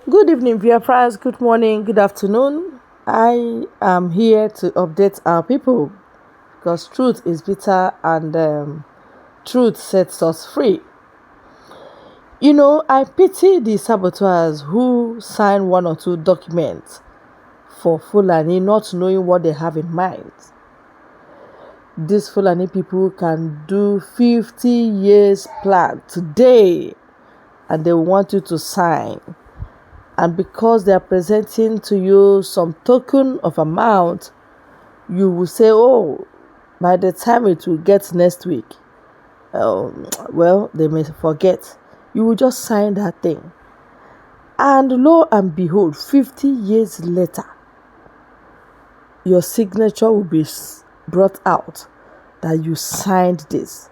Good evening, Biafra. Good morning, good afternoon. I am here to update our people because truth is bitter and truth sets us free. I pity the saboteurs who sign one or two documents for Fulani not knowing what they have in mind. These Fulani people can do 50 years plan today and they want you to sign. And because they are presenting to you some token of amount, you will say, oh, by the time it will get next week, they may forget. You will just sign that thing. And lo and behold, 50 years later, your signature will be brought out that you signed this.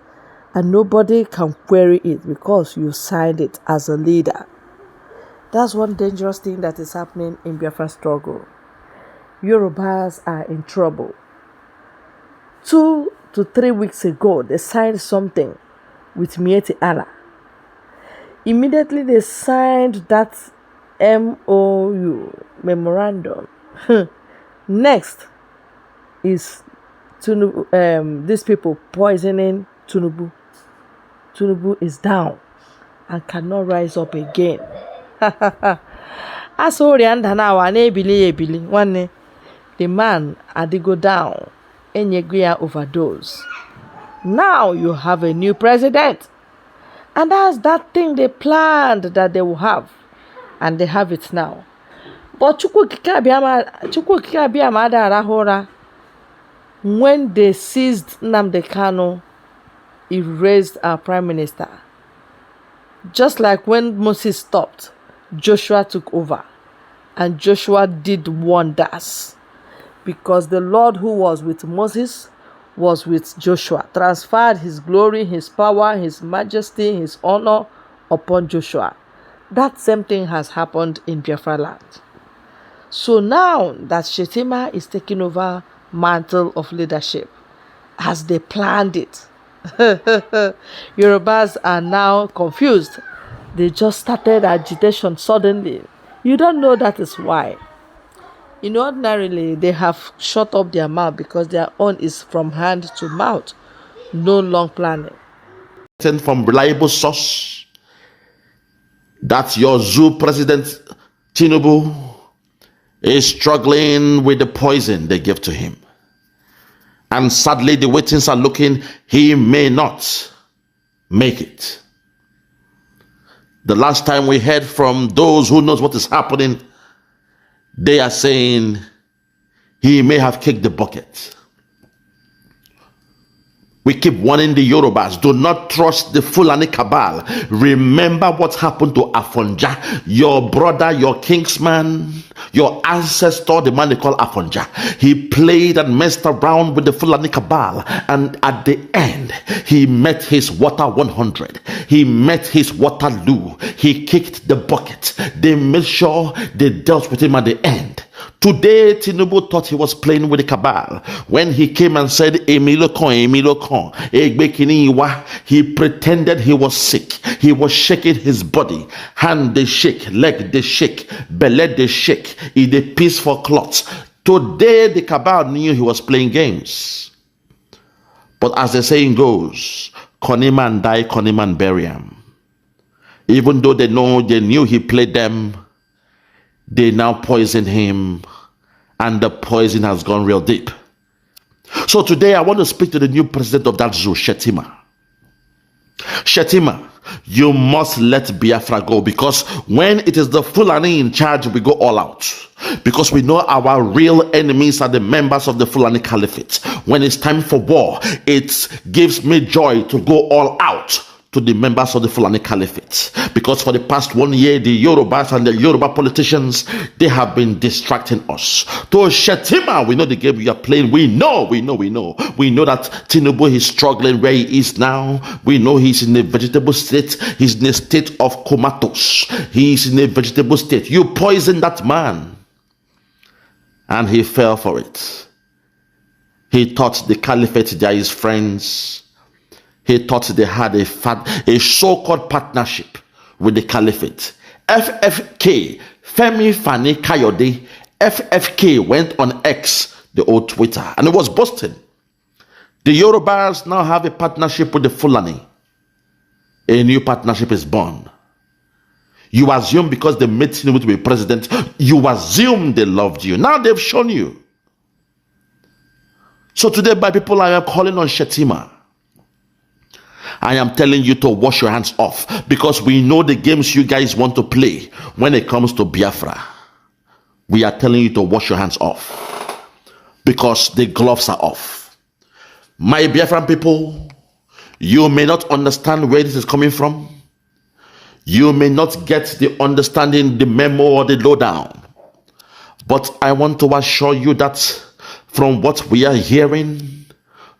And nobody can query it because you signed it as a leader. That's one dangerous thing that is happening in Biafra struggle. Yorubas are in trouble. 2 to 3 weeks ago, they signed something with Mieti Allah. Immediately they signed that MOU, memorandum. Next is these people poisoning Tinubu. Tinubu is down and cannot rise up again. The man had to go down and you overdose. Now you have a new president, and that's that thing they planned that they will have, and they have it now. But when they seized Nnamdi Kanu, he raised our prime minister. Just like when Moses stopped, Joshua took over, and Joshua did wonders because the Lord who was with Moses was with Joshua, transferred his glory, his power, his majesty, his honor upon Joshua. That same thing has happened in Biafra land. So now that Shettima is taking over mantle of leadership as they planned it, Yorubas are now confused. They just started agitation suddenly. You don't know that is why. Ordinarily, they have shut up their mouth because their own is from hand to mouth. No long planning. From reliable source that your zoo president Tinubu is struggling with the poison they give to him. And sadly, the way things are looking, he may not make it. The last time we heard from those who knows what is happening, they are saying he may have kicked the bucket. We keep warning the Yorubas, do not trust the Fulani cabal. Remember what happened to Afonja, your brother, your kingsman, your ancestor, the man they call Afonja. He played and messed around with the Fulani cabal, and at the end, he met his water 100. He met his Waterloo. He kicked the bucket. They made sure they dealt with him at the end. Today, Tinubu thought he was playing with the cabal when he came and said, Emilio Kon, he pretended he was sick. He was shaking his body. Hand they shake, leg they shake, belly they shake. He did piece for clots. Today, the cabal knew he was playing games. But as the saying goes, Koniman die, Koniman bury him. Even though they knew he played them, they now poison him, and the poison has gone real deep. So today I want to speak to the new president of that zoo, Shettima. Shettima, you must let Biafra go, because when it is the Fulani in charge, we go all out. Because we know our real enemies are the members of the Fulani Caliphate. When it's time for war, it gives me joy to go all out to the members of the Fulani Caliphate, because for the past 1 year, the Yorubas and the Yoruba politicians, they have been distracting us. To Shettima, we know the game you are playing. We know that Tinubu is struggling where he is now. We know he's in a vegetable state. He's in a state of comatose. He's in a vegetable state. You poisoned that man, and he fell for it. He thought the Caliphate, they are his friends. He thought they had a so-called partnership with the Caliphate. FFK Femi Fani Kayode, FFK, went on X, the old Twitter, and it was boasting. The Yorubas now have a partnership with the Fulani. A new partnership is born. You assume because they made Tinubu to be president, you assume they loved you. Now they've shown you. So today, by people, I am calling on Shettima. I am telling you to wash your hands off, because we know the games you guys want to play when it comes to Biafra. We are telling you to wash your hands off, because the gloves are off. My Biafran people, you may not understand where this is coming from. You may not get the understanding, the memo, or the lowdown. But I want to assure you that from what we are hearing,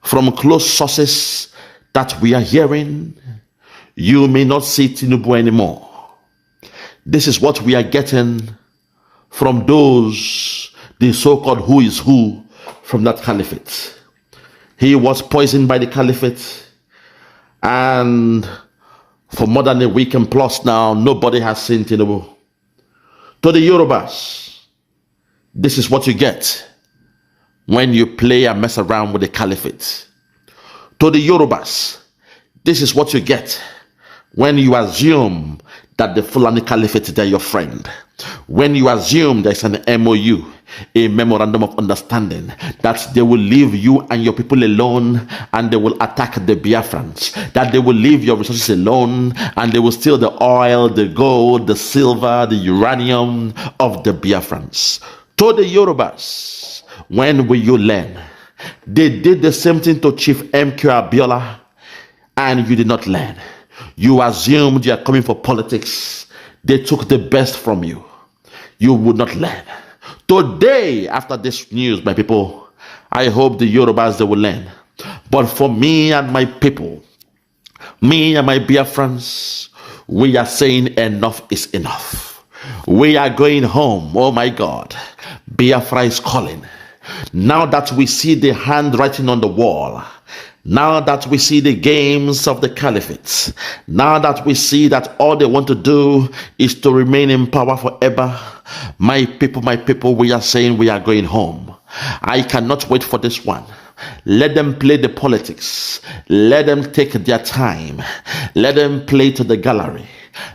from close sources that we are hearing, you may not see Tinubu anymore. This is what we are getting from those, the so-called who is who from that caliphate. He was poisoned by the caliphate, and for more than a week and plus now, nobody has seen Tinubu. To the Yorubas, this is what you get when you play and mess around with the caliphate. To the Yorubas, this is what you get when you assume that the Fulani Caliphate, they're your friend. When you assume there's an MOU, a memorandum of understanding, that they will leave you and your people alone and they will attack the Biafrans, that they will leave your resources alone and they will steal the oil, the gold, the silver, the uranium of the Biafrans. To the Yorubas, when will you learn? They did the same thing to Chief MQ Abiola, and you did not learn. You assumed you are coming for politics. They took the best from you. You would not learn. Today, after this news, my people, I hope the Yorubas, they will learn. But for me and my people, me and my Biafrans, we are saying enough is enough. We are going home. Oh my God. Biafra is calling. Now that we see the handwriting on the wall, now that we see the games of the caliphate, now that we see that all they want to do is to remain in power forever, my people, we are saying we are going home. I cannot wait for this one. Let them play the politics. Let them take their time. Let them play to the gallery.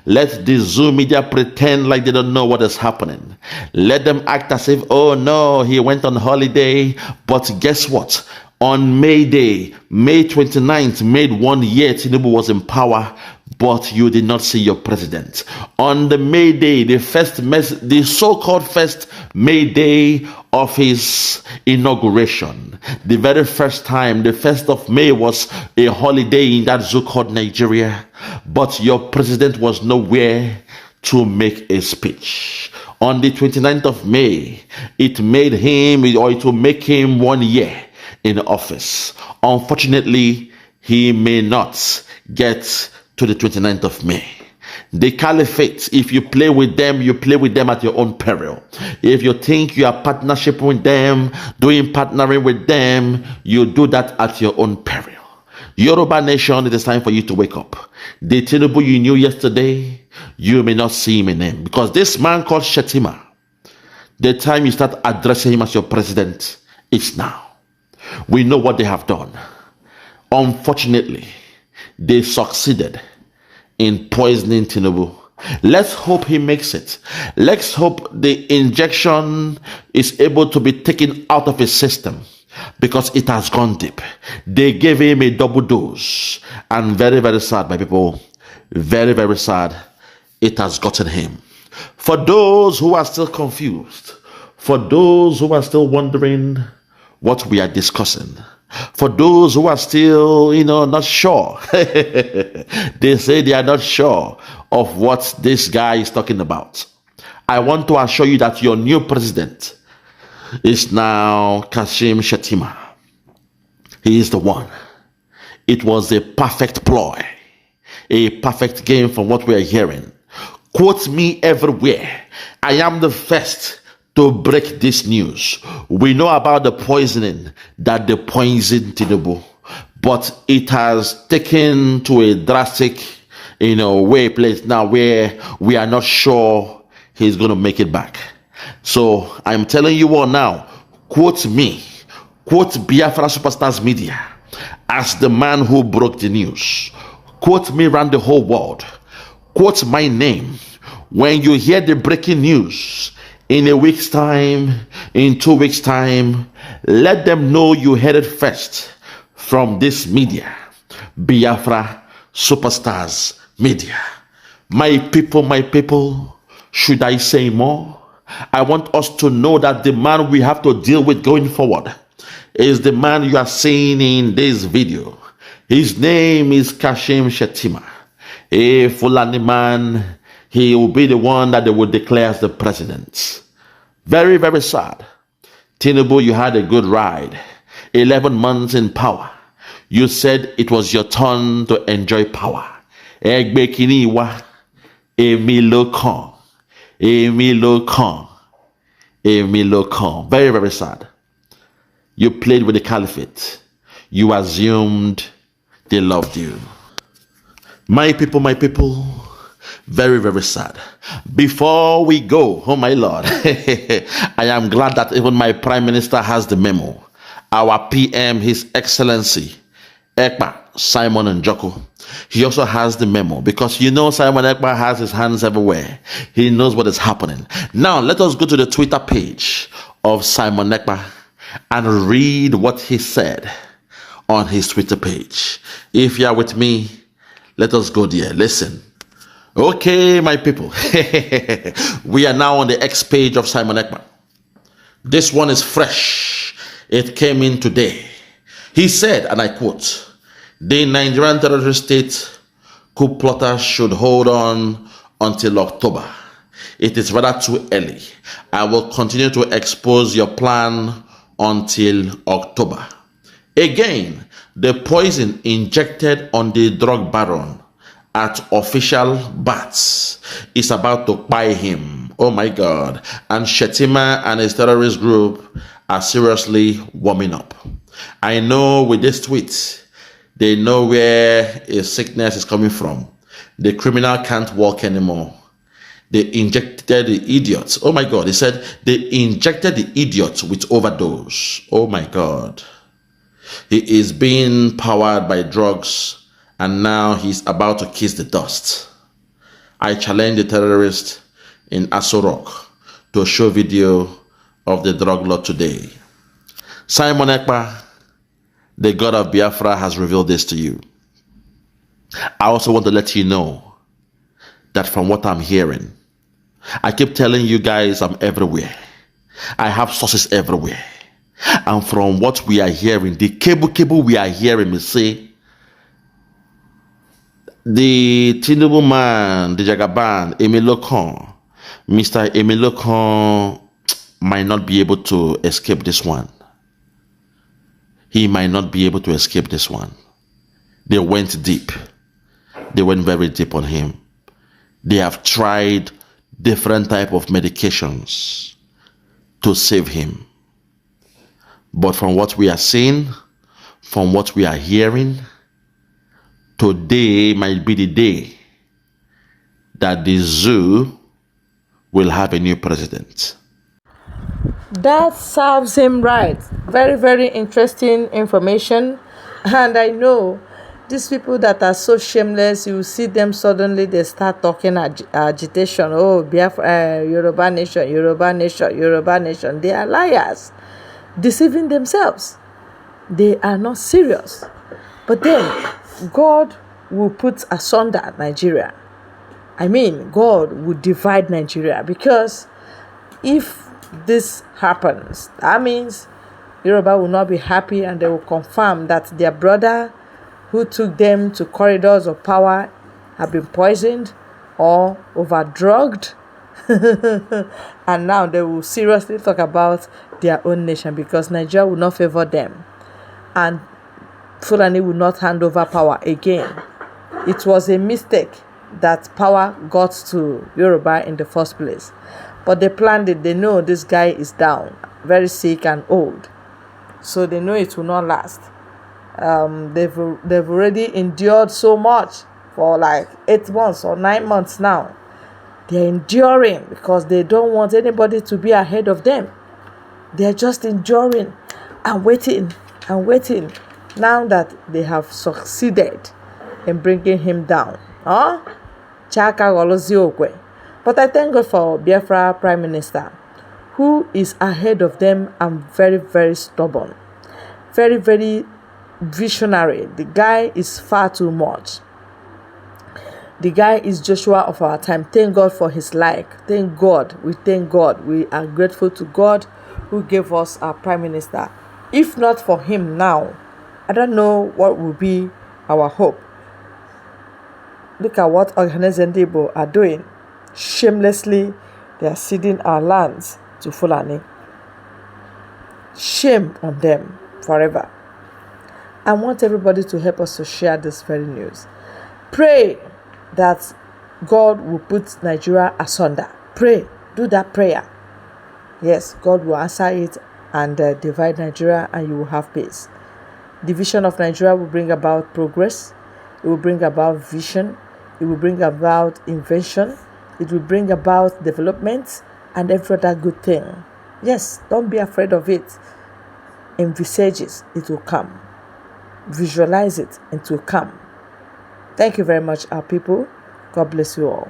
Let the Zoom media pretend like they don't know what is happening. Let them act as if, oh no, he went on holiday. But guess what? On May Day, May 29th, made 1 year Tinubu was in power, but you did not see your president. On the May Day, the so-called first May Day of his inauguration, the very first time, the 1st of May was a holiday in that so-called Nigeria, but your president was nowhere to make a speech. On the 29th of May, it will make him 1 year in office. Unfortunately, he may not get to the 29th of May. The caliphate, if you play with them, you play with them at your own peril. If you think you are partnership with them, partnering with them, you do that at your own peril. Yoruba nation, it is time for you to wake up. The Tinubu you knew yesterday, you may not see him in him. Because this man called Shettima, the time you start addressing him as your president is now. We know what they have done. Unfortunately, they succeeded in poisoning Tinubu. Let's hope he makes it. Let's hope the injection is able to be taken out of his system, because it has gone deep. They gave him a double dose, and very, very sad, my people. Very, very sad. It has gotten him. For those who are still confused, for those who are still wondering what we are discussing, for those who are still, not sure, they say they are not sure of what this guy is talking about. I want to assure you that your new president is now Kashim Shettima. He is the one. It was a perfect ploy, a perfect game from what we are hearing. Quote me everywhere. I am the first to break this news. We know about the poisoning, that they poisoned Tinubu, but it has taken to a drastic, place now where we are not sure he's going to make it back. So I'm telling you all now, quote me, quote Biafra Superstars Media as the man who broke the news. Quote me around the whole world. Quote my name when you hear the breaking news in a week's time, in 2 weeks' time. Let them know you heard it first from this media, Biafra Superstars Media. My people, should I say more? I want us to know that the man we have to deal with going forward is the man you are seeing in this video. His name is Kashim Shettima. A Fulani man, he will be the one that they will declare as the president. Very, very sad. Tinubu, you had a good ride. 11 months in power. You said it was your turn to enjoy power. Egbe kiniwa, Emilo Khan. Emilo Khan. Emilo Khan. Very, very sad. You played with the caliphate. You assumed they loved you. My people, very, very sad. Before we go, oh my Lord, I am glad that even my Prime Minister has the memo. Our PM, His Excellency, Ekpa Simon Njoku, he also has the memo, because you know Simon Ekpa has his hands everywhere. He knows what is happening. Now, let us go to the Twitter page of Simon Ekpa and read what he said on his Twitter page. If you are with me, let us go there. Listen. Okay, my people. We are now on the X page of Simon Ekpa. This one is fresh. It came in today. He said, and I quote, "The Nigerian terrorist state coup plotters should hold on until October. It is rather too early. I will continue to expose your plan until October." Again, the poison injected on the drug baron at official bats is about to buy him. Oh my God. And Shettima and his terrorist group are seriously warming up. I know with this tweet, they know where his sickness is coming from. The criminal can't walk anymore. They injected the idiots. Oh my God. He said they injected the idiots with overdose. Oh my God. He is being powered by drugs, and now he's about to kiss the dust. I challenge the terrorist in Aso Rock to show video of the drug lord today. Simon Ekpa, the God of Biafra, has revealed this to you. I also want to let you know that from what I'm hearing, I keep telling you guys I'm everywhere. I have sources everywhere. And from what we are hearing, the cable we are hearing me say, the Tinubu man, the Jagaban, Emilo Khan, Mr. Emilo Khan might not be able to escape this one. He might not be able to escape this one. They went deep. They went very deep on him. They have tried different type of medications to save him. But from what we are seeing, from what we are hearing, today might be the day that the zoo will have a new president. That serves him right. Very, very interesting information. And I know these people that are so shameless, you see them suddenly, they start talking agitation. Oh, Biafra, Yoruba nation, Yoruba nation, Yoruba nation. They are liars, deceiving themselves. They are not serious. But then God will put asunder Nigeria. I mean, God will divide Nigeria, because if this happens, that means Yoruba will not be happy, and they will confirm that their brother who took them to corridors of power have been poisoned or overdrugged. And now they will seriously talk about their own nation, because Nigeria will not favor them, and Fulani will not hand over power again. It was a mistake that power got to Yoruba in the first place. But they planned it. They know this guy is down, very sick and old. So they know it will not last. They've already endured so much for like 8 months or 9 months now. They're enduring because they don't want anybody to be ahead of them. They're just enduring and waiting and waiting now that they have succeeded in bringing him down. Chaka Goloziokwe. But I thank God for Biafra Prime Minister, who is ahead of them and very, very stubborn. Very, very visionary. The guy is far too much. The guy is Joshua of our time. Thank God for his life. Thank God. We thank God. We are grateful to God who gave us our Prime Minister. If not for him now, I don't know what will be our hope. Look at what Ohaneze are doing. Shamelessly, they are ceding our lands to Fulani. Shame on them forever. I want everybody to help us to share this very news. Pray that God will put Nigeria asunder. Pray. Do that prayer. Yes, God will answer it and divide Nigeria, and you will have peace. Division of Nigeria will bring about progress. It will bring about vision. It will bring about invention. It will bring about development and every other good thing. Yes, don't be afraid of it. Envisage it. It will come. Visualize it. It will come. Thank you very much, our people. God bless you all.